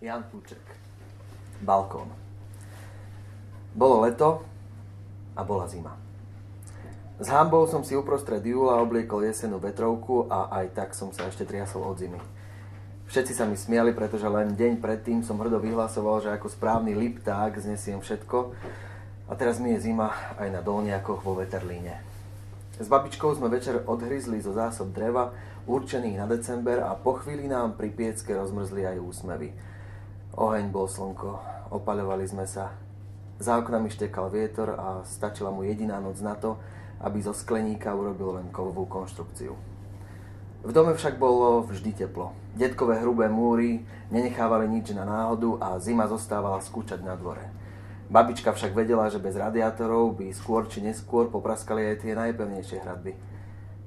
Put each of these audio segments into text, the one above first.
Jan Púček. Balkón. Bolo leto a bola zima. S hanbou som si uprostred júla obliekol jesenú vetrovku a aj tak som sa ešte triasol od zimy. Všetci sa mi smiali, pretože len deň predtým som hrdo vyhlasoval, že ako správny lipták znesiem všetko a teraz mi je zima aj na Dolniakoch vo Veterlíne. S babičkou sme večer odhryzli zo zásob dreva určených na december a po chvíli nám pri piecke rozmrzli aj úsmevy. Oheň bol slnko, opaľovali sme sa. Za oknami štekal vietor a stačila mu jediná noc na to, aby zo skleníka urobil len kovovú konštrukciu. V dome však bolo vždy teplo. Detkové hrubé múry nenechávali nič na náhodu a zima zostávala skúčať na dvore. Babička však vedela, že bez radiátorov by skôr či neskôr popraskali aj tie najpevnejšie hradby.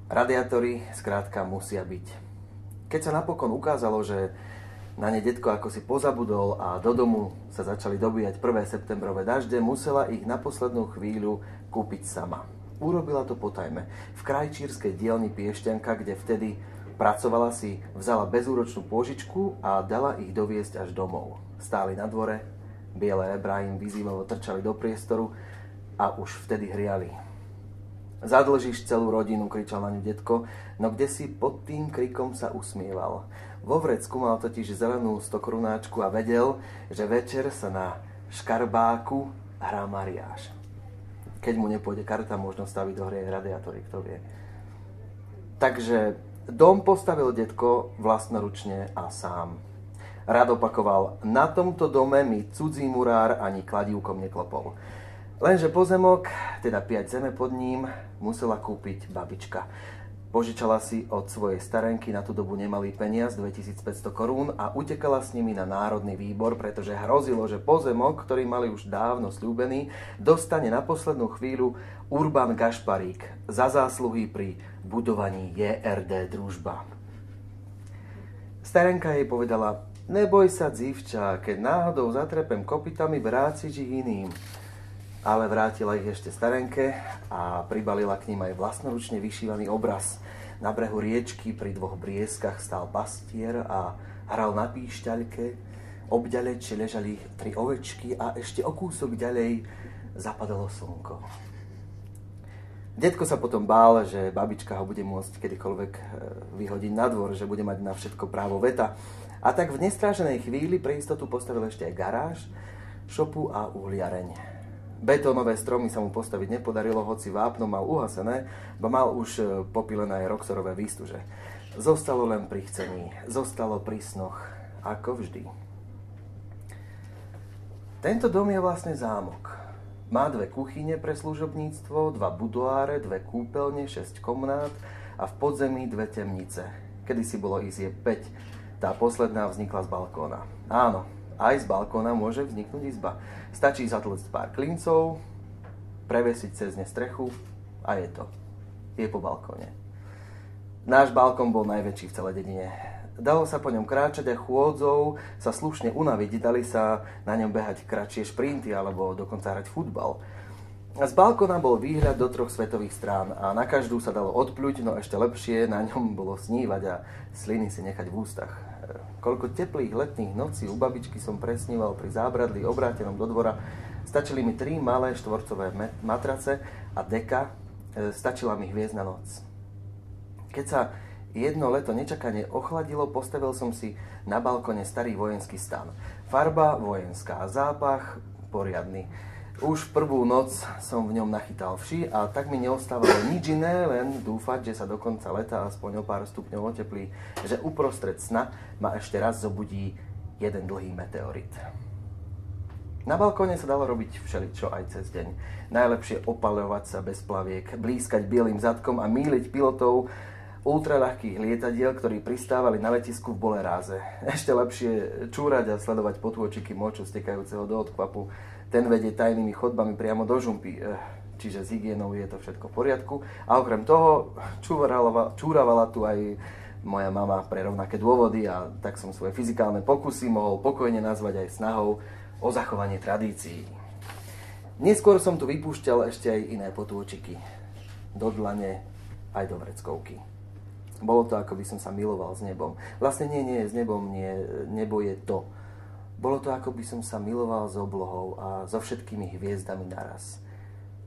Radiátory skrátka musia byť. Keď sa napokon ukázalo, že na ne detko ako si pozabudol a do domu sa začali dobíjať prvé septembrové dažde, musela ich na poslednú chvíľu kúpiť sama. Urobila to potajme. V krajčírskej dielni Piešťanka, kde vtedy pracovala, si vzala bezúročnú pôžičku a dala ich doviesť až domov. Stáli na dvore, biele rebra im vyzývavo trčali do priestoru a už vtedy hriali. Zadlžíš celú rodinu, kričal na ňu detko, no kde si pod tým krikom sa usmieval. Vo vrecku mal totiž zelenú 100-korunáčku a vedel, že večer sa na škarbáku hrá mariáš. Keď mu nepôjde karta, možno staviť do hry aj radiátory, kto vie. Takže dom postavil detko vlastnoručne a sám. Rád opakoval, na tomto dome mi cudzí murár ani kladívkom neklopol. Lenže pozemok, teda 5 zeme pod ním, musela kúpiť babička. Požičala si od svojej starenky na tú dobu nemalý peniaz, 2500 korún, a utekala s nimi na Národný výbor, pretože hrozilo, že pozemok, ktorý mali už dávno sľúbený, dostane na poslednú chvíľu Urban Gašparík za zásluhy pri budovaní JRD Družba. Starenka jej povedala, neboj sa, dzivča, keď náhodou zatrepem kopytami, vrátiš ich iným. Ale vrátila ich ešte starenke a pribalila k ním aj vlastnoručne vyšívaný obraz. Na brehu riečky pri 2 brieskach stál pastier a hral na píšťaľke. Obďaleč ležali 3 ovečky a ešte o kúsok ďalej zapadalo slnko. Detko sa potom bál, že babička ho bude môcť kedykoľvek vyhodiť na dvor, že bude mať na všetko právo veta. A tak v nestráženej chvíli pre istotu postavil ešte aj garáž, šopu a uhliareň. Betónové stromy sa mu postaviť nepodarilo, hoci vápno mal uhasené, bo mal už popilené aj roxorové výstuže. Zostalo len pri chcení, zostalo pri snoch, ako vždy. Tento dom je vlastne zámok. Má 2 kuchyne pre služobníctvo, 2 budoáre, 2 kúpeľne, 6 komnát a v podzemí 2 temnice. Kedysi bolo izieb 5, tá posledná vznikla z balkóna. Áno, aj z balkóna môže vzniknúť izba. Stačí zatlcť pár klincov, prevesiť cez ne strechu a je to. Je po balkóne. Náš balkón bol najväčší v celej dedine. Dalo sa po ňom kráčať a chôdzou sa slušne unaviť. Dali sa na ňom behať kratšie šprinty alebo dokonca hrať futbal. Z balkóna bol výhľad do 3 svetových strán a na každú sa dalo odpľuť, no ešte lepšie na ňom bolo snívať a sliny si nechať v ústach. Koľko teplých letných nocí u babičky som presníval pri zábradlí obrátenom do dvora. Stačili mi 3 malé štvorcové matrace a deka. Stačila mi hviezdna noc. Keď sa jedno leto nečakane ochladilo, postavil som si na balkone starý vojenský stan. Farba vojenská, zápach poriadny. Už prvú noc som v ňom nachytal vši a tak mi neostávalo nič iné, len dúfať, že sa do konca leta aspoň o pár stupňov oteplí, že uprostred sna ma ešte raz zobudí jeden dlhý meteorit. Na balkóne sa dalo robiť všeličo aj cez deň. Najlepšie opaľovať sa bez plaviek, blískať bielým zadkom a mýliť pilotov ultraľahkých lietadiel, ktorí pristávali na letisku v boleráze. Ešte lepšie čúrať a sledovať potôčiky moču stekajúceho do odkvapu. Ten vedie tajnými chodbami priamo do žumpy, čiže s hygienou je to všetko v poriadku. A okrem toho čúravala tu aj moja mama pre rovnaké dôvody a tak som svoje fyzikálne pokusy mohol pokojne nazvať aj snahou o zachovanie tradícií. Neskôr som tu vypúšťal ešte aj iné potôčiky. Do dlane aj do vreckovky. Bolo to, ako by som sa miloval s nebom. Vlastne nie s nebom, nie, nebo je to. Bolo to, ako by som sa miloval s oblohou a so všetkými hviezdami naraz.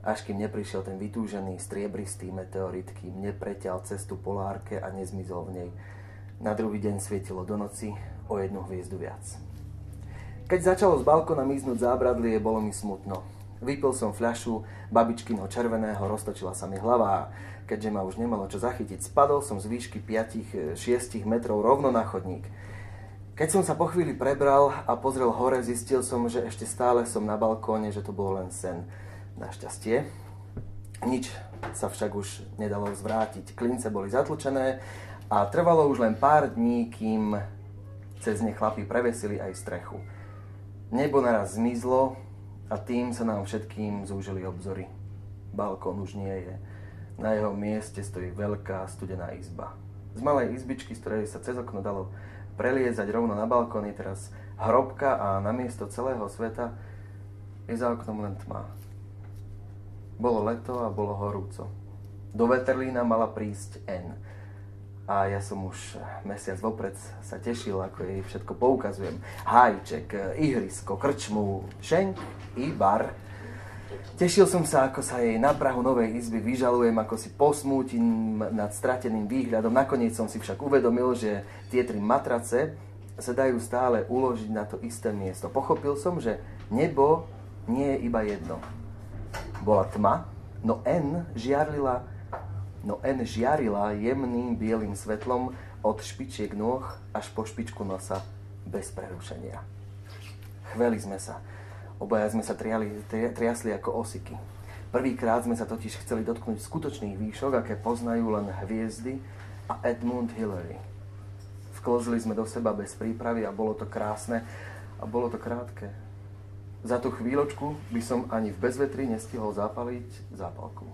Až kým neprišiel ten vytúžený striebristý meteorit, kým nepreťal cestu polárke a nezmizol v nej. Na druhý deň svietilo do noci o 1 hviezdu viac. Keď začalo z balkóna miznúť zábradlie, bolo mi smutno. Vypil som fľašu babičkyného červeného, roztočila sa mi hlava a keďže ma už nemalo čo zachytiť, spadol som z výšky 5-6 metrov rovno na chodník. Keď som sa po chvíli prebral a pozrel hore, zistil som, že ešte stále som na balkóne, že to bol len sen. Našťastie. Nič sa však už nedalo zvrátiť. Klince boli zatlčené a trvalo už len pár dní, kým cez ne chlapi prevesili aj strechu. Nebo naraz zmizlo a tým sa nám všetkým zúžili obzory. Balkón už nie je. Na jeho mieste stojí veľká studená izba. Z malej izbičky, z ktorej sa cez okno dalo preliezať rovno na balkón, je teraz hrobka a namiesto celého sveta je za oknom len tma. Bolo leto a bolo horúco. Do Veterlína mala prísť N. A ja som už mesiac vopred sa tešil, ako jej všetko poukazujem. Hájček, ihrisko, krčmu, šenk i bar. Tešil som sa, ako sa jej na prahu novej izby vyžalujem, ako si posmútim nad strateným výhľadom. Nakoniec som si však uvedomil, že tie 3 matrace sa dajú stále uložiť na to isté miesto. Pochopil som, že nebo nie je iba jedno. Bola tma, no N žiarila jemným bielým svetlom od špičiek nôh až po špičku nosa bez prerušenia. Chveli sme sa. Obaja sme sa triasli ako osiky. Prvýkrát sme sa totiž chceli dotknúť skutočných výšok, aké poznajú len hviezdy a Edmund Hillary. Vklzli sme do seba bez prípravy a bolo to krásne a bolo to krátke. Za tú chvíľočku by som ani v bezvetri nestihol zapaliť zápalku.